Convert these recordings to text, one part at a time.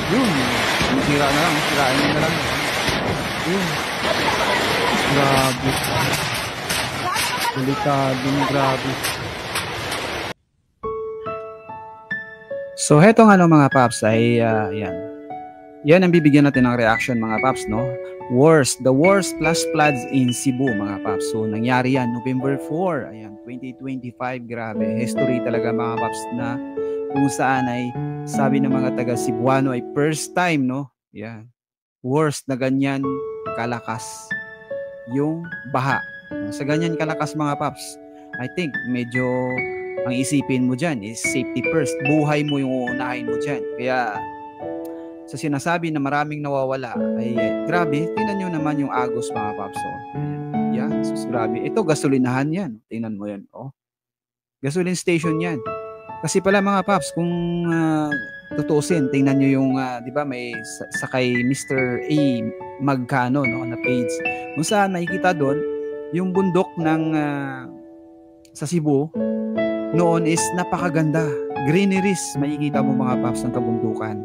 Yun, sira na lang, sirain mo na lang. Yun, grabe. Delikadong grabe. So, hetong ano mga paps ay, yan. Yan ang bibigyan natin ng reaction mga paps, no? The worst flash floods in Cebu mga paps. So, nangyari yan November 4, ayan, 2025, grabe. History talaga mga paps na kung saan ay sabi ng mga taga Cebuano ay first time, no? Yan. Worst na ganyan kalakas yung baha. Sa ganyan kalakas mga paps, I think medyo ang isipin mo dyan is safety first. Buhay mo yung uunahin mo dyan. Kaya sa sinasabi na maraming nawawala ay grabe, tingnan nyo naman yung Agos mga paps. So, yan, so, grabe. Ito gasolinahan yan. Tingnan mo yan. Oh. Gasoline station yan. Kasi pala mga paps, kung tutusin, tingnan nyo yung, di ba, may sakay Mr. A Magkano, no, na page. Kung saan makikita doon, yung bundok ng sa Cebu, noon is napakaganda. Greeneries, makikita mo mga paps ng kabundukan.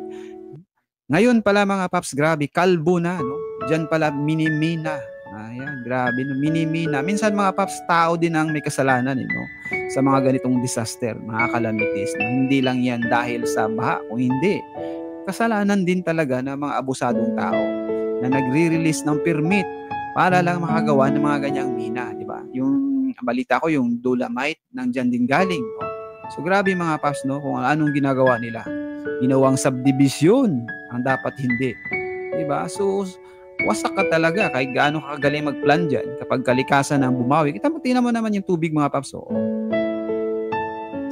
Ngayon pala mga paps, grabe, kalbo na, no? Diyan pala minimina. Ayan, grabe, no? Minimina. Minsan mga paps, tao din ang may kasalanan, no? Sa mga ganitong disaster, mga calamities. No? Hindi lang yan dahil sa baha, kung hindi. Kasalanan din talaga ng mga abusadong tao na nagre-release ng permit para lang makagawa ng mga ganyang mina, di ba? Yung balita ko, yung dolomite ng dyan din galing, no? So grabe mga paps, no? Kung anong ginagawa nila. Ginawang subdivision ang dapat hindi. Diba? So, wasak ka talaga kahit gaano kagaling mag-plan dyan kapag kalikasan ang bumawi. Tingnan mo naman yung tubig mga paps. Oh.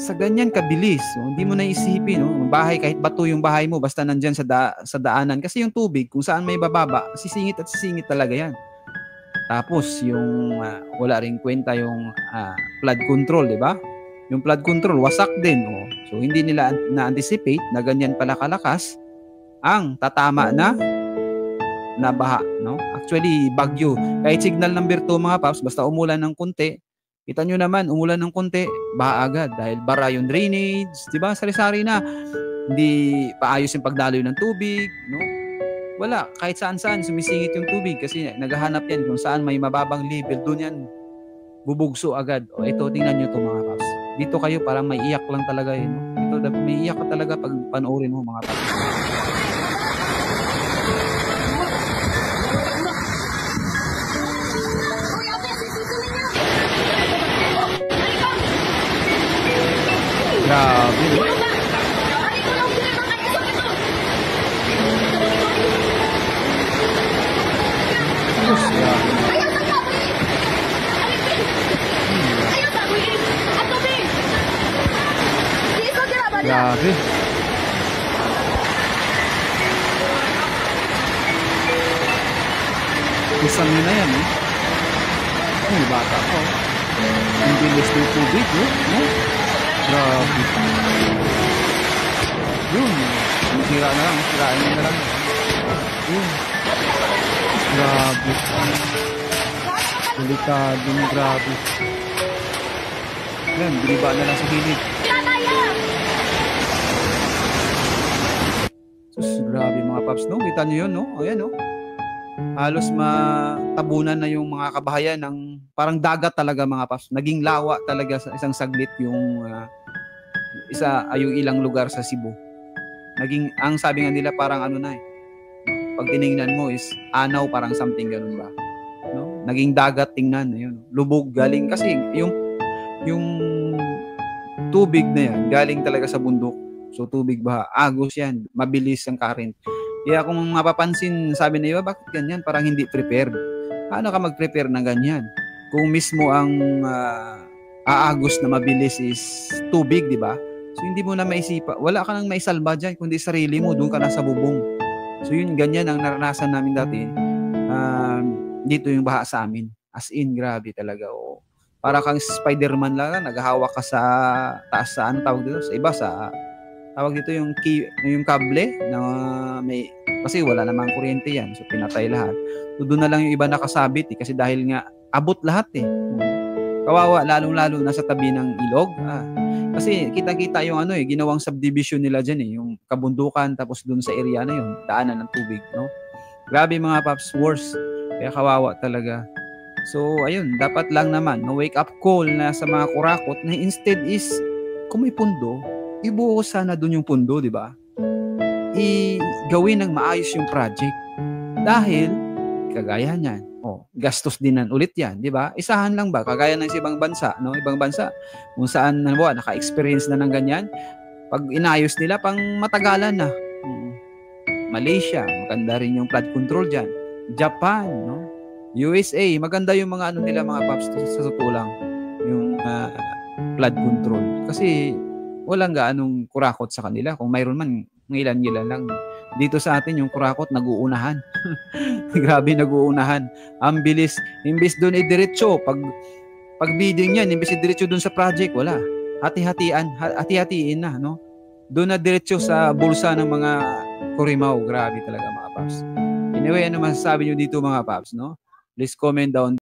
Sa ganyan kabilis, hindi mo naisipin, no? Bahay, kahit bato yung bahay mo, basta nandyan sa daanan. Kasi yung tubig, kung saan may bababa, sisingit at sisingit talaga yan. Tapos, yung wala rin kwenta yung flood control, di ba? Yung flood control, wasak din. Oh. So, hindi nila na-anticipate na ganyan pala kalakas ang tatama na baha. No? Actually, bagyo. Kahit signal number 2 mga paps, basta umulan ng konti, kita nyo naman, umulan ng konti, baha agad. Dahil bara yung drainage, di ba? Sari-sari na. Hindi paayos yung pagdaloy ng tubig. No? Wala. Kahit saan-saan, sumisingit yung tubig kasi naghahanap yan kung saan may mababang level. Doon yan, bubugso agad. O, ito, tingnan nyo ito mga paps. Dito kayo parang may iyak lang talaga eh. No? Ito, may iyak ka talaga pag panoorin mo mga paps. Grabe. Grabe. Isang yun na yan, eh. Ay, bata ko. Hindi bilis ng tubig, eh. No? Grabe. Yun. Sira na lang. Sirain mo na lang. Yun. Grabe. Delikadong grabe. Yan, biliba na lang sa gilid. Sus, grabe mga paps, no? Kita nyo yun, no? Ayan, no? Halos matabunan na yung mga kabahayan ng parang dagat talaga mga paps. Naging lawa talaga sa isang saglit yung yung ilang lugar sa Cebu. Naging, ang sabi nga nila parang ano na eh. Pag tinignan mo is anaw, parang something ganun ba. No? Naging dagat, tingnan. Yun. Lubog galing kasi yung tubig na yan galing talaga sa bundok. So tubig ba? Agos yan. Mabilis ang current. Kaya kung mapapansin, sabi na iba, bakit ganyan? Parang hindi prepared. Paano ka mag-prepare ng ganyan? Kung mismo ang aagos na mabilis is tubig, di ba? So hindi mo na maisipa. Wala ka nang maisalba dyan, kundi sarili mo. Doon ka na sa bubong. So yun, ganyan ang naranasan namin dati. Dito yung baha sa amin. As in, grabe talaga. O, para kang Spider-Man lang, naghahawak ka sa taas sa ano tawag dito? Sa iba, sa tawag dito yung kable na may, kasi wala namang kuryente yan. So pinatay lahat. So doon na lang yung iba nakasabit kasi dahil nga abot lahat eh. Kawawa, lalong-lalo nasa tabi ng ilog. Kasi kita-kita yung ano ginawang subdivision nila dyan yung kabundukan tapos dun sa area na yun, daanan ng tubig, no? Grabe mga paps, worse. Kaya kawawa talaga. So, ayun, dapat lang naman, no, wake up call na sa mga kurakot na instead is, kung may pundo, ibuo sana dun yung pundo, di ba? Gawin ng maayos yung project. Dahil, kagaya niyan, gastos din ulit yan, di ba? Isahan lang ba? Kagaya ng ibang bansa, no? Ibang bansa, kung saan, naka-experience na ng ganyan, pag inayos nila, pang matagalan na. Malaysia, maganda rin yung flood control dyan. Japan, no? USA, maganda yung mga nila mga paps sa totoo lang, yung flood control. Kasi walang gaanong kurakot sa kanila. Kung mayroon man, ilan-ilan lang. Dito sa atin, yung kurakot, nag-uunahan. Grabe, nag-uunahan. Ang bilis. Imbis doon, diretso. Pag bidding yan, imbis diretso doon sa project, wala. Hati-hatiin na, no? Doon na diretso sa bulsa ng mga kurimaw. Grabe talaga, mga paps. Anyway, ano masasabi nyo dito, mga paps, no? Please comment down